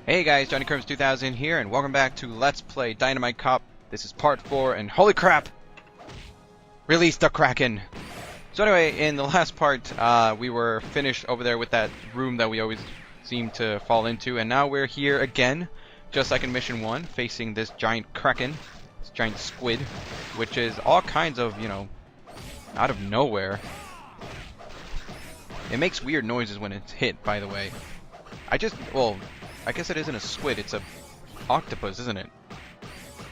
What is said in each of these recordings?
Hey guys, Johnny Kerms 2000 here, and welcome back to Let's Play Dynamite Cop. This is part 4, and holy crap! Release the Kraken! So anyway, in the last part, we were finished over there with that room that we always seem to fall into, and now we're here again, just like in Mission 1, facing this giant Kraken, this giant squid, which is all kinds of, you know, out of nowhere. It makes weird noises when it's hit, by the way. I guess it isn't a squid, it's a octopus, isn't it?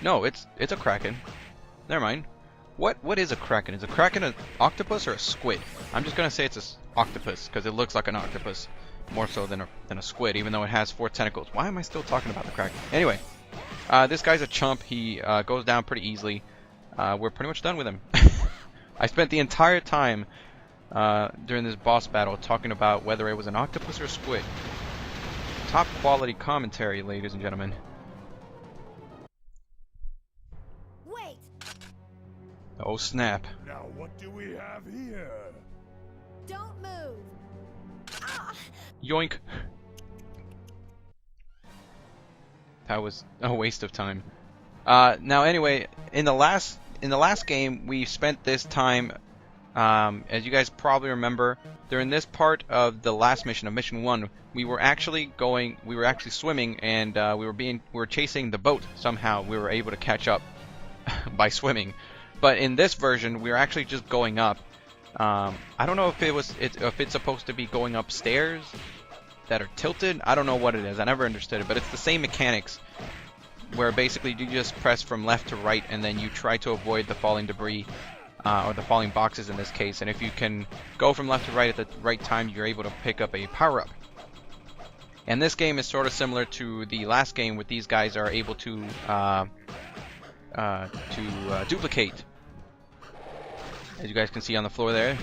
No, it's a kraken. Never mind. What is a kraken? Is a kraken an octopus or a squid? I'm just gonna say it's an octopus because it looks like an octopus more so than a squid, even though it has 4 tentacles. Why am I still talking about the kraken? Anyway, this guy's a chump. He goes down pretty easily. We're pretty much done with him. I spent the entire time during this boss battle talking about whether it was an octopus or a squid. Top quality commentary, ladies and gentlemen. Wait. Oh snap. Now what do we have here? Don't move. Ah! Yoink. That was a waste of time. Now anyway, in the last game we spent this time, as you guys probably remember, during this part of the last mission of Mission 1, we were actually swimming, and we were chasing the boat somehow. We were able to catch up by swimming. But in this version, we were actually just going up. I don't know if it's supposed to be going up stairs that are tilted. I don't know what it is. I never understood it, but it's the same mechanics, where basically you just press from left to right, and then you try to avoid the falling debris. Or the falling boxes in this case, and if you can go from left to right at the right time, you're able to pick up a power-up. And this game is sort of similar to the last game, where these guys are able to duplicate. As you guys can see on the floor there,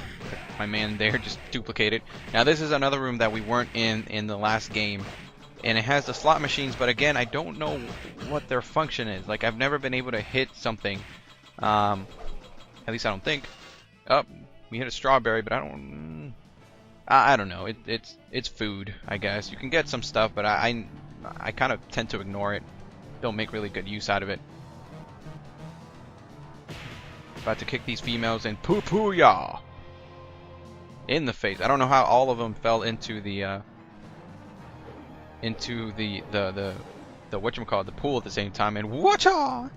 my man there just duplicated. Now this is another room that we weren't in the last game, and it has the slot machines, but again, I don't know what their function is. Like, I've never been able to hit something. At least I don't think. Oh, we hit a strawberry, but I don't know. It's food, I guess. You can get some stuff, but I kind of tend to ignore it. Don't make really good use out of it. About to kick these females and poo ya in the face. I don't know how all of them fell into the whatchamacallit, the pool at the same time, and whatcha!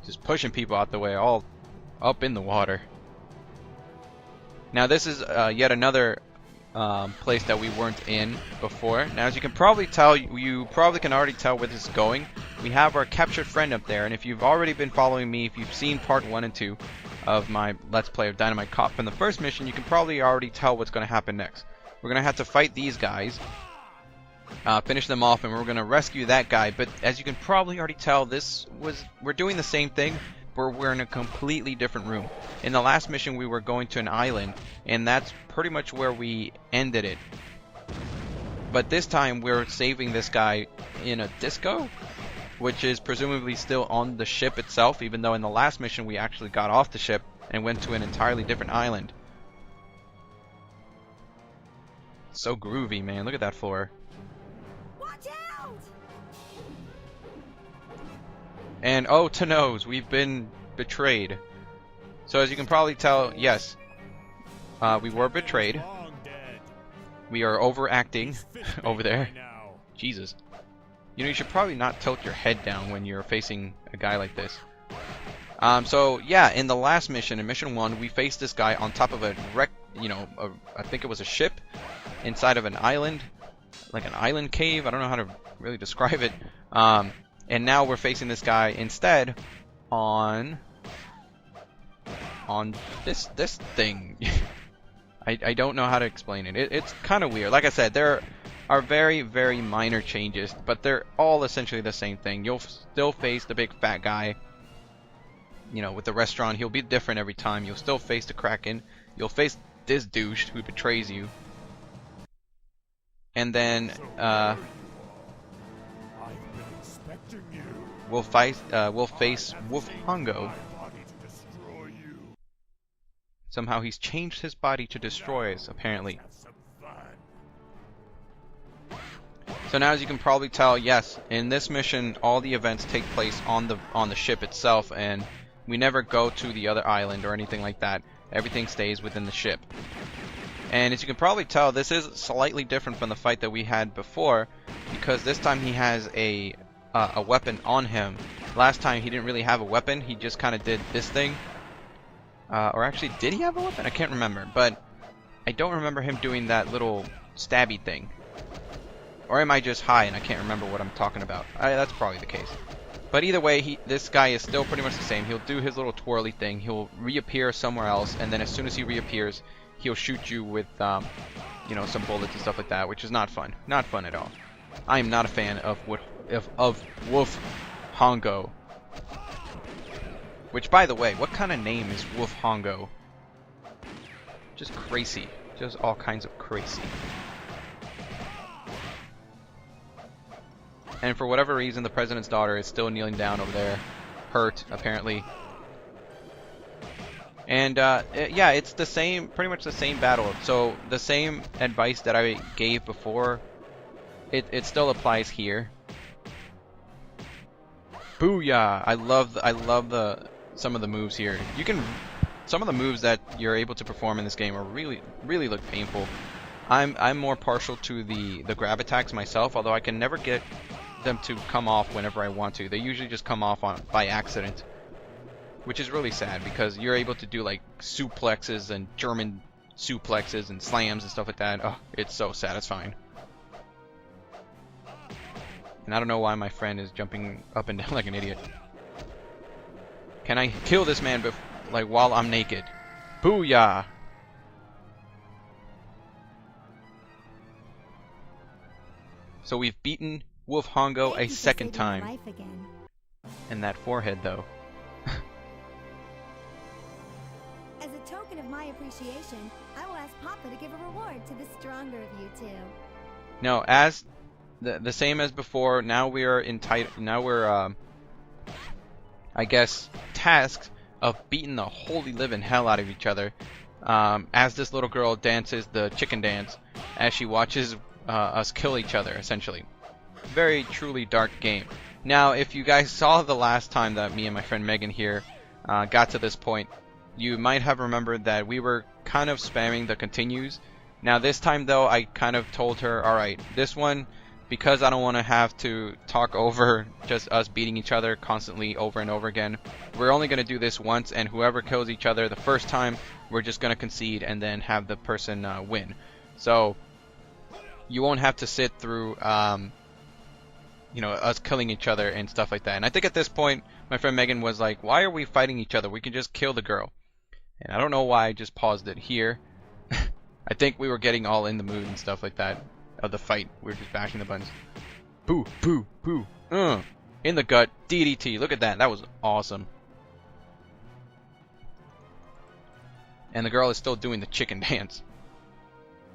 Just pushing people out the way, all up in the water. Now this is yet another place that we weren't in before. Now as you can probably tell, you probably can already tell where this is going. We have our captured friend up there, and if you've already been following me, if you've seen part 1 and 2 of my Let's Play of Dynamite Cop from the first mission, you can probably already tell what's going to happen next. We're going to have to fight these guys, finish them off, and we're going to rescue that guy. But as you can probably already tell, we're doing the same thing. We're in a completely different room. In the last mission we were going to an island, and that's pretty much where we ended it. But this time we're saving this guy in a disco, which is presumably still on the ship itself, even though in the last mission we actually got off the ship and went to an entirely different island. So groovy, man. Look at that floor. Watch out! And oh to knows, we've been betrayed. So as you can probably tell, yes, we were betrayed. We are overacting over there. Jesus. You know, you should probably not tilt your head down when you're facing a guy like this. So yeah, in the last mission, in Mission 1, we faced this guy on top of a wreck, you know, I think it was a ship inside of an island, like an island cave. I don't know how to really describe it. And now we're facing this guy instead on this thing. I don't know how to explain it. It's kind of weird. Like I said, there are very, very minor changes, but they're all essentially the same thing. You'll still face the big fat guy. You know, with the restaurant, he'll be different every time. You'll still face the Kraken. You'll face this douche who betrays you. And then, we'll face Wolf Hongo. Somehow he's changed his body to destroy us, apparently. So now, as you can probably tell, yes, in this mission, all the events take place on the ship itself, and we never go to the other island or anything like that. Everything stays within the ship. And as you can probably tell, this is slightly different from the fight that we had before, because this time he has a weapon on him. Last time he didn't really have a weapon, he just kind of did this thing. Or actually, did he have a weapon? I can't remember, but I don't remember him doing that little stabby thing. Or am I just high and I can't remember what I'm talking about? That's probably the case. But either way, this guy is still pretty much the same. He'll do his little twirly thing. He'll reappear somewhere else, and then as soon as he reappears, he'll shoot you with, you know, some bullets and stuff like that, which is not fun. Not fun at all. I am not a fan of Wolf Hongo. Which, by the way, what kind of name is Wolf Hongo? Just crazy. Just all kinds of crazy. And for whatever reason, the president's daughter is still kneeling down over there, hurt, apparently. And, yeah, it's the same, pretty much the same battle. So, the same advice that I gave before, it still applies here. Booyah! I love some of the moves here. Some of the moves that you're able to perform in this game are really look painful. I'm more partial to the grab attacks myself, although I can never get them to come off whenever I want to. They usually just come off by accident, which is really sad because you're able to do like suplexes and German suplexes and slams and stuff like that. Oh, it's so satisfying. And I don't know why my friend is jumping up and down like an idiot. Can I kill this man like while I'm naked? Booyah! So we've beaten Wolf Hongo a second time. And that forehead, though. As a token of my appreciation, I will ask Papa to give a reward to the stronger of you two. No, as the same as before. Now we're I guess tasked of beating the holy living hell out of each other. As this little girl dances the chicken dance, as she watches us kill each other, essentially. Very truly dark game. Now, if you guys saw the last time that me and my friend Megan here got to this point, you might have remembered that we were kind of spamming the continues. Now this time though, I kind of told her, alright, this one, because I don't want to have to talk over just us beating each other constantly over and over again, we're only going to do this once, and whoever kills each other the first time, we're just going to concede and then have the person win. So you won't have to sit through you know, us killing each other and stuff like that. And I think at this point, my friend Megan was like, why are we fighting each other? We can just kill the girl. And I don't know why I just paused it here. I think we were getting all in the mood and stuff like that of the fight. We were just bashing the buttons. Boo, boo, boo. In the gut. DDT. Look at that. That was awesome. And the girl is still doing the chicken dance.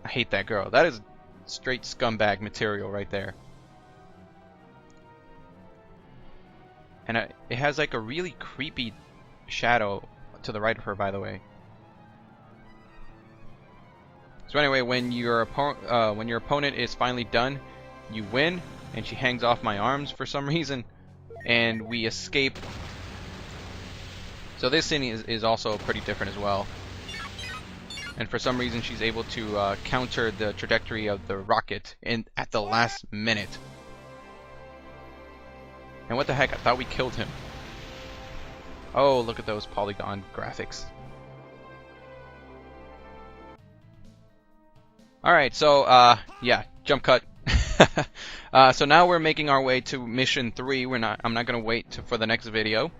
I hate that girl. That is straight scumbag material right there. And it has like a really creepy shadow to the right of her, by the way. So anyway, when your opponent is finally done, you win, and she hangs off my arms for some reason, and we escape. So this scene is also pretty different as well. And for some reason, she's able to counter the trajectory of the rocket at the last minute. And what the heck? I thought we killed him. Oh, look at those polygon graphics. Alright, so, yeah, jump cut. So now we're making our way to mission 3. I'm not going to wait for the next video.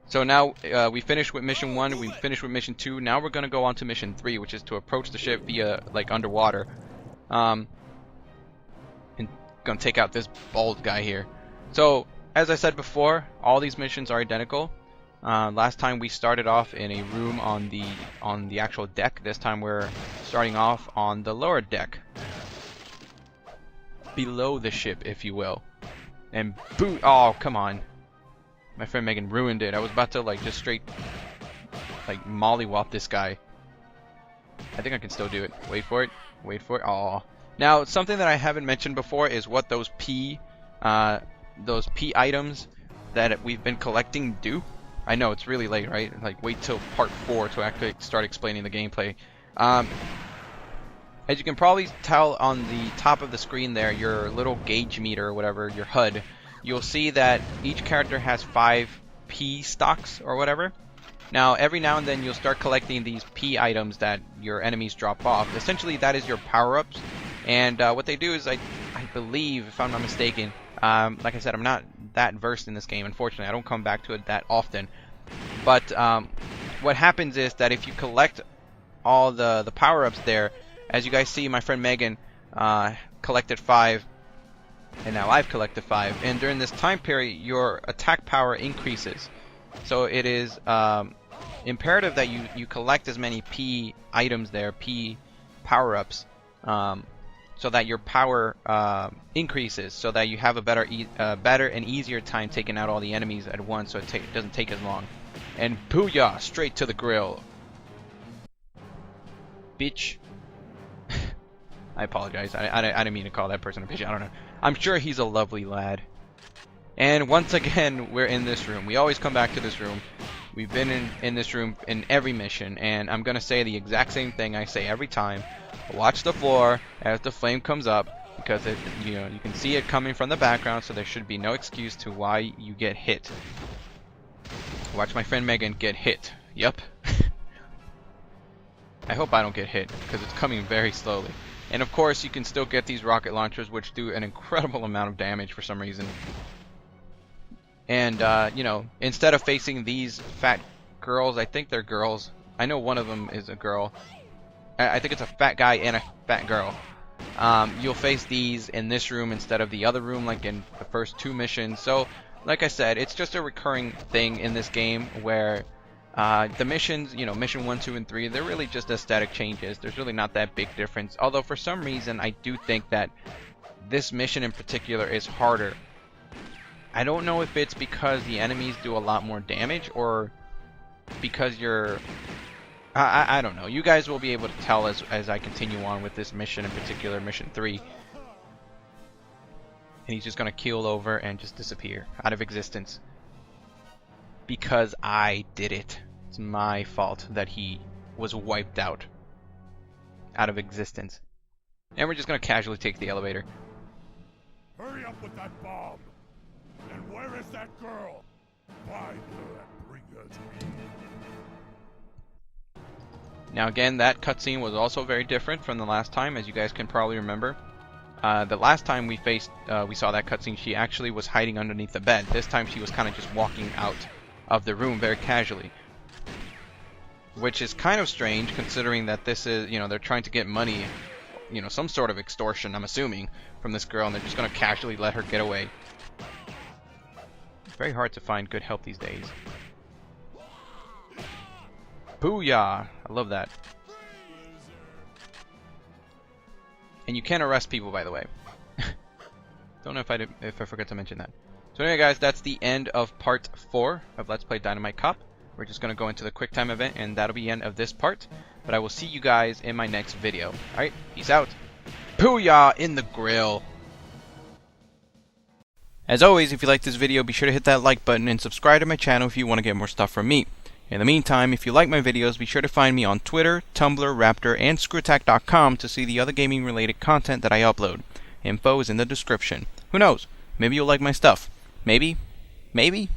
So now we finished with mission 1, we finished with mission 2. Now we're going to go on to mission 3, which is to approach the ship via, like, underwater. And going to take out this bald guy here. So, as I said before, all these missions are identical. Last time we started off in a room on the actual deck. This time we're starting off on the lower deck, below the ship, if you will. And boot! Oh, come on! My friend Megan ruined it. I was about to like just straight like mollywop this guy. I think I can still do it. Wait for it. Wait for it. Oh, Now, something that I haven't mentioned before is what those P items that we've been collecting do. I know it's really late, right? Like, wait till part 4 to actually start explaining the gameplay. As you can probably tell on the top of the screen there, your little gauge meter or whatever, your HUD, you'll see that each character has 5 P stocks or whatever. Now, every now and then you'll start collecting these P items that your enemies drop off. Essentially, that is your power-ups. And what they do is, I believe, if I'm not mistaken, like I said, I'm not that versed in this game, unfortunately. I don't come back to it that often. But what happens is that if you collect all the power-ups there, as you guys see, my friend Megan collected 5, and now I've collected 5. And during this time period, your attack power increases. So it is imperative that you collect as many P items there, P power-ups, so that your power increases, so that you have a better and easier time taking out all the enemies at once, so it doesn't take as long. And booyah, straight to the grill. Bitch. I apologize. I didn't mean to call that person a bitch. I don't know. I'm sure he's a lovely lad. And once again, we're in this room. We always come back to this room. We've been in this room in every mission, and I'm gonna say the exact same thing I say every time. Watch the floor as the flame comes up, because you can see it coming from the background, so there should be no excuse to why you get hit. Watch my friend Megan get hit. Yup. I hope I don't get hit, because it's coming very slowly. And of course, you can still get these rocket launchers, which do an incredible amount of damage for some reason. And, instead of facing these fat girls, I think they're girls. I know one of them is a girl. I think it's a fat guy and a fat girl. You'll face these in this room instead of the other room, like in the first 2 missions. So, like I said, it's just a recurring thing in this game where the missions, mission 1, 2, and 3, they're really just aesthetic changes. There's really not that big difference. Although for some reason, I do think that this mission in particular is harder. I don't know if it's because the enemies do a lot more damage, or because you're... I don't know. You guys will be able to tell as I continue on with this mission, in particular, mission 3. And he's just going to keel over and just disappear out of existence. Because I did it. It's my fault that he was wiped out of existence. And we're just going to casually take the elevator. Hurry up with that bomb! And where is that girl? Find her and bring her to me. Now again, that cutscene was also very different from the last time, as you guys can probably remember. The last time we saw that cutscene, she actually was hiding underneath the bed. This time she was kind of just walking out of the room very casually. Which is kind of strange, considering that this is, they're trying to get money, some sort of extortion, I'm assuming, from this girl, and they're just going to casually let her get away. It's very hard to find good help these days. Booyah! I love that. And you can arrest people, by the way. Don't know if I forgot to mention that. So anyway, guys, that's the end of part 4 of Let's Play Dynamite Cop. We're just going to go into the quick time event, and that'll be the end of this part. But I will see you guys in my next video. Alright, peace out. Booyah in the grill! As always, if you like this video, be sure to hit that like button and subscribe to my channel if you want to get more stuff from me. In the meantime, if you like my videos, be sure to find me on Twitter, Tumblr, Raptr, and Screwattack.com to see the other gaming related content that I upload. Info is in the description. Who knows? Maybe you'll like my stuff. Maybe. Maybe.